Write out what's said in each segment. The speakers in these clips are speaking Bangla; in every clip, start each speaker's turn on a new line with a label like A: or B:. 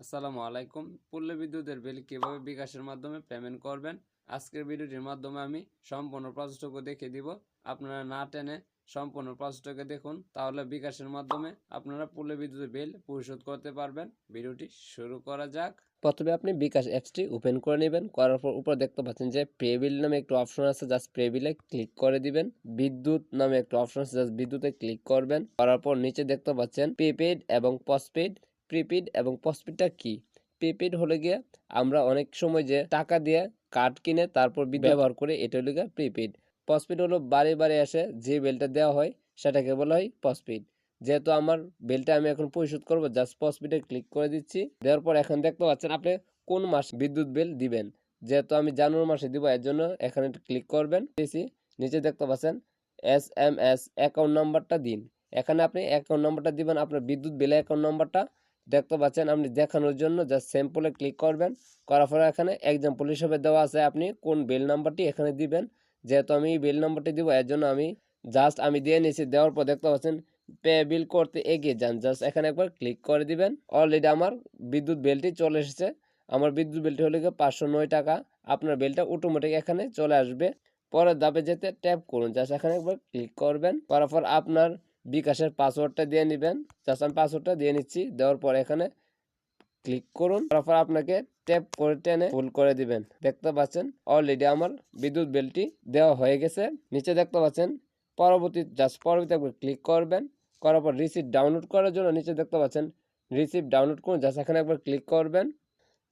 A: আসসালামু আলাইকুম। পল্লী বিদ্যুতের বিল কিভাবে বিকাশের মাধ্যমে পেমেন্ট করবেন, আজকের ভিডিওটির মাধ্যমে আমি সম্পূর্ণ প্রসেসটুকু দেখিয়ে দিব। আপনারা না টেনে সম্পূর্ণ প্রসেসটাকে দেখুন, তাহলে বিকাশের মাধ্যমে আপনারা পল্লী বিদ্যুতের বিল পরিশোধ করতে পারবেন। ভিডিওটি শুরু করা যাক।
B: প্রথমে আপনি বিকাশ অ্যাপসটি ওপেন করে নেবেন। করার পর উপরে দেখতে পাচ্ছেন যে পে বিল নামে একটু অপশন আছে, জাস্ট পে বিলে ক্লিক করে দিবেন। বিদ্যুৎ নামে একটা অপশন আছে, জাস্ট বিদ্যুতে ক্লিক করবেন। করার পর নিচে দেখতে পাচ্ছেন প্রিপেড এবং পোস্টপেড। প্রিপেড এবং পোস্টপেডটা কি? প্রিপেড হলে গিয়ে আমরা অনেক সময় যে টাকা দিয়ে কার্ড কিনে তারপর ব্যবহার করে, এটা হলো গিয়ে প্রিপেড। পোস্টপেড হলো বারে বারে এসে যে বিলটা দেওয়া হয় সেটাকে বলা হয় পোস্টপেড। যেহেতু আমার বিলটা আমি এখন পরিশোধ করবো, জাস্ট পোস্টপেডে ক্লিক করে দিচ্ছি। দেওয়ার পর এখন দেখতে পাচ্ছেন আপনি কোন মাস বিদ্যুৎ বিল দিবেন। যেহেতু আমি জানুয়ারি মাসে দিব, এর জন্য এখানে ক্লিক করবেন। নিচে দেখতে পাচ্ছেন SMS অ্যাকাউন্ট নাম্বারটা দিন। এখানে আপনি অ্যাকাউন্ট নাম্বারটা দিবেন, আপনার বিদ্যুৎ বিলের অ্যাকাউন্ট নাম্বারটা দেখতে পাচ্ছেন। আপনি দেখানোর জন্য জাস্ট স্যাম্পলে ক্লিক করবেন। করার পরে এখানে এক্সাম্পল হিসেবে দেওয়া আছে আপনি কোন বিল নাম্বারটি এখানে দিবেন। যেহেতু আমি বিল নাম্বারটি দিব, এর জন্য আমি দিয়ে নিয়েছি। দেওয়ার পর দেখতে পাচ্ছেন পে বিল করতে এগিয়ে যান, জাস্ট এখানে একবার ক্লিক করে দিবেন। অলরেডি আমার বিদ্যুৎ বিলটি চলে এসেছে। আমার বিদ্যুৎ বিলটি হলো 509 টাকা। আপনার বিলটা অটোমেটিক এখানে চলে আসবে। পরের ধাপে যেতে ট্যাপ করুন, জাস্ট এখানে একবার ক্লিক করবেন। করার পর আপনার বিকাশের পাসওয়ার্ডটা দিয়ে নেবেন। জাস্ট আমি পাসওয়ার্ডটা দিয়ে নিচ্ছি। দেওয়ার পর এখানে ক্লিক করুন। তারপর আপনাকে ট্যাপ করে টেনে ফুল করে দিবেন। দেখতে পাচ্ছেন অলরেডি আমার বিদ্যুৎ বিলটি দেওয়া হয়ে গেছে। নিচে দেখতে পাচ্ছেন পরবর্তী একবার ক্লিক করবেন। করার পর রিসিপ্ট ডাউনলোড করার জন্য নিচে দেখতে পাচ্ছেন রিসিপ্ট ডাউনলোড করুন, জাস্ট এখানে একবার ক্লিক করবেন।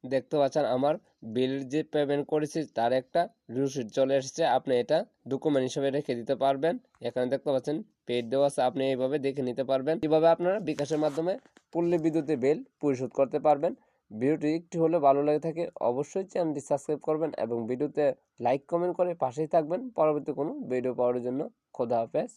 B: দেখতে পাচ্ছেন আমার বিল যে পেমেন্ট করেছি তার একটা রিসিপ্ট চলে এসেছে। আপনি এটা ডকুমেন্ট হিসেবে রেখে দিতে পারবেন। এখানে দেখতে পাচ্ছেন পেড দেওয়া আছে, আপনি এইভাবে দেখে নিতে পারবেন কিভাবে আপনারা বিকাশের মাধ্যমে পল্লী বিদ্যুতের বিল পরিশোধ করতে পারবেন। ভিডিওটি একটু হলে ভালো লাগে থাকে অবশ্যই চ্যানেলটি সাবস্ক্রাইব করবেন এবং ভিডিওতে লাইক কমেন্ট করে পাশেই থাকবেন পরবর্তী কোনো ভিডিও পাওয়ার জন্য। খোদা হাফেজ।